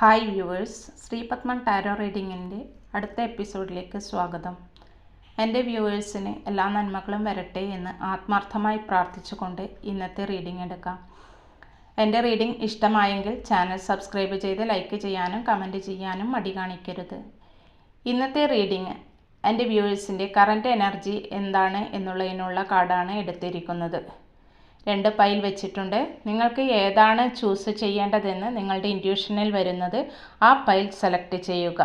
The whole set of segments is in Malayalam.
ഹായ് വ്യൂവേഴ്സ്, ശ്രീപത്മൻ ടാരോ റീഡിങ്ങിൻ്റെ അടുത്ത എപ്പിസോഡിലേക്ക് സ്വാഗതം. എൻ്റെ വ്യൂവേഴ്സിന് എല്ലാ നന്മകളും വരട്ടെ എന്ന് ആത്മാർത്ഥമായി പ്രാർത്ഥിച്ചുകൊണ്ട് ഇന്നത്തെ റീഡിംഗ് എടുക്കാം. എൻ്റെ റീഡിംഗ് ഇഷ്ടമായെങ്കിൽ ചാനൽ സബ്സ്ക്രൈബ് ചെയ്ത് ലൈക്ക് ചെയ്യാനും കമൻറ്റ് ചെയ്യാനും മടി കാണിക്കരുത്. ഇന്നത്തെ റീഡിംഗ് എൻ്റെ വ്യൂവേഴ്സിൻ്റെ കറൻറ്റ് എനർജി എന്താണ് എന്നുള്ളതിനുള്ള കാർഡാണ് എടുത്തിരിക്കുന്നത്. 2 പൈൽ വെച്ചിട്ടുണ്ട്. നിങ്ങൾക്ക് ഏതാണ് ചൂസ് ചെയ്യേണ്ടതെന്ന് നിങ്ങളുടെ ഇൻറ്റ്യൂഷനിൽ വരുന്നത് ആ പൈൽ സെലക്ട് ചെയ്യുക.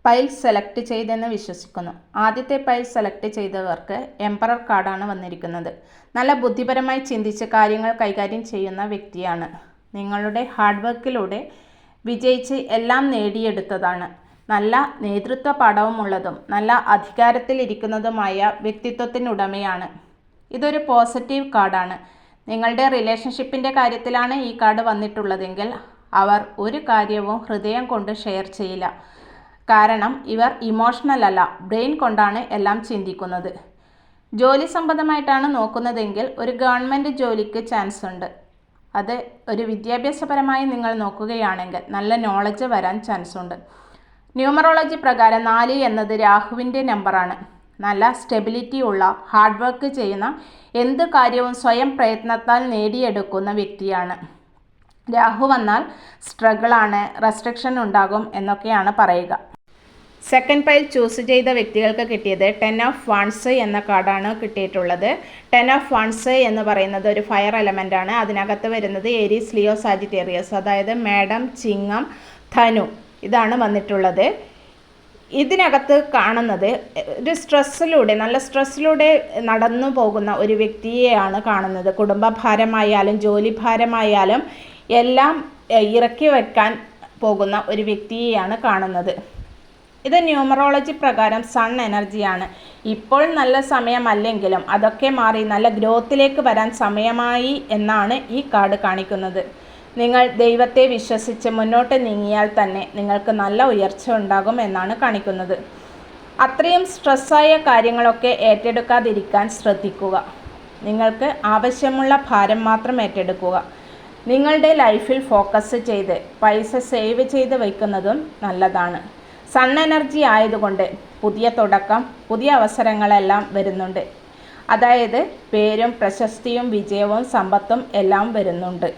പൈൽ സെലക്ട് ചെയ്തെന്ന് വിശ്വസിക്കുന്നു. ആദ്യത്തെ പൈൽ സെലക്ട് ചെയ്തവർക്ക് എംപറർ കാർഡാണ് വന്നിരിക്കുന്നത്. നല്ല ബുദ്ധിപരമായി ചിന്തിച്ച് കാര്യങ്ങൾ കൈകാര്യം ചെയ്യുന്ന വ്യക്തിയാണ്. നിങ്ങളുടെ ഹാർഡ് വർക്കിലൂടെ വിജയിച്ച് എല്ലാം നേടിയെടുത്തതാണ്. നല്ല നേതൃത്വ പാഠവുമുള്ളതും നല്ല അധികാരത്തിലിരിക്കുന്നതുമായ വ്യക്തിത്വത്തിനുടമയാണ്. ഇതൊരു പോസിറ്റീവ് കാർഡാണ്. നിങ്ങളുടെ റിലേഷൻഷിപ്പിൻ്റെ കാര്യത്തിലാണ് ഈ കാർഡ് വന്നിട്ടുള്ളതെങ്കിൽ അവർ ഒരു കാര്യവും ഹൃദയം കൊണ്ട് ഷെയർ ചെയ്യില്ല. കാരണം ഇവർ ഇമോഷണൽ അല്ല, ബ്രെയിൻ കൊണ്ടാണ് എല്ലാം ചിന്തിക്കുന്നത്. ജോലി സംബന്ധമായിട്ടാണ് നോക്കുന്നതെങ്കിൽ ഒരു ഗവൺമെൻറ് ജോലിക്ക് ചാൻസ് ഉണ്ട്. അത് ഒരു വിദ്യാഭ്യാസപരമായി നിങ്ങൾ നോക്കുകയാണെങ്കിൽ നല്ല നോളജ് വരാൻ ചാൻസ് ഉണ്ട്. ന്യൂമറോളജി പ്രകാരം 4 എന്നത് രാഹുവിൻ്റെ നമ്പറാണ്. നല്ല സ്റ്റെബിലിറ്റി ഉള്ള ഹാർഡ് വർക്ക് ചെയ്യുന്ന എന്ത് കാര്യവും സ്വയം പ്രയത്നത്താൽ നേടിയെടുക്കുന്ന വ്യക്തിയാണ്. രാഹു വന്നാൽ സ്ട്രഗിളാണ്, റെസ്ട്രിക്ഷൻ ഉണ്ടാകും എന്നൊക്കെയാണ് പറയുക. സെക്കൻഡ് പൈൽ ചൂസ് ചെയ്ത വ്യക്തികൾക്ക് കിട്ടിയത് 10 ഓഫ് വാൺസ് എന്ന കാർഡാണ് കിട്ടിയിട്ടുള്ളത്. 10 ഓഫ് വാൺസ് എന്ന് പറയുന്നത് ഒരു ഫയർ എലമെൻ്റ് ആണ്. അതിനകത്ത് വരുന്നത് ഏരീസ്, ലിയോ, സാജിറ്റേറിയസ്, അതായത് മേടം, ചിങ്ങം, ധനു ഇതാണ് വന്നിട്ടുള്ളത്. ഇതിനകത്ത് കാണുന്നത് ഒരു നല്ല സ്ട്രെസ്സിലൂടെ നടന്നു പോകുന്ന ഒരു വ്യക്തിയെയാണ് കാണുന്നത്. കുടുംബഭാരമായാലും ജോലി ഭാരമായാലും എല്ലാം ഇറക്കി വെക്കാൻ പോകുന്ന ഒരു വ്യക്തിയെയാണ് കാണുന്നത്. ഇത് ന്യൂമറോളജി പ്രകാരം സൺ എനർജിയാണ്. ഇപ്പോൾ നല്ല സമയമല്ലെങ്കിലും അതൊക്കെ മാറി നല്ല ഗ്രോത്തിലേക്ക് വരാൻ സമയമായി എന്നാണ് ഈ കാർഡ് കാണിക്കുന്നത്. നിങ്ങൾ ദൈവത്തെ വിശ്വസിച്ച് മുന്നോട്ട് നീങ്ങിയാൽ തന്നെ നിങ്ങൾക്ക് നല്ല ഉയർച്ച ഉണ്ടാകും എന്നാണ് കാണിക്കുന്നത്. അത്രയും സ്ട്രെസ്സായ കാര്യങ്ങളൊക്കെ ഏറ്റെടുക്കാതിരിക്കാൻ ശ്രദ്ധിക്കുക. നിങ്ങൾക്ക് ആവശ്യമുള്ള ഭാരം മാത്രം ഏറ്റെടുക്കുക. നിങ്ങളുടെ ലൈഫിൽ ഫോക്കസ് ചെയ്ത് പൈസ സേവ് ചെയ്ത് വയ്ക്കുന്നതും നല്ലതാണ്. സൺ എനർജി ആയതുകൊണ്ട് പുതിയ തുടക്കം, പുതിയ അവസരങ്ങളെല്ലാം വരുന്നുണ്ട്. അതായത് പേരും പ്രശസ്തിയും വിജയവും സമ്പത്തും എല്ലാം വരുന്നുണ്ട്.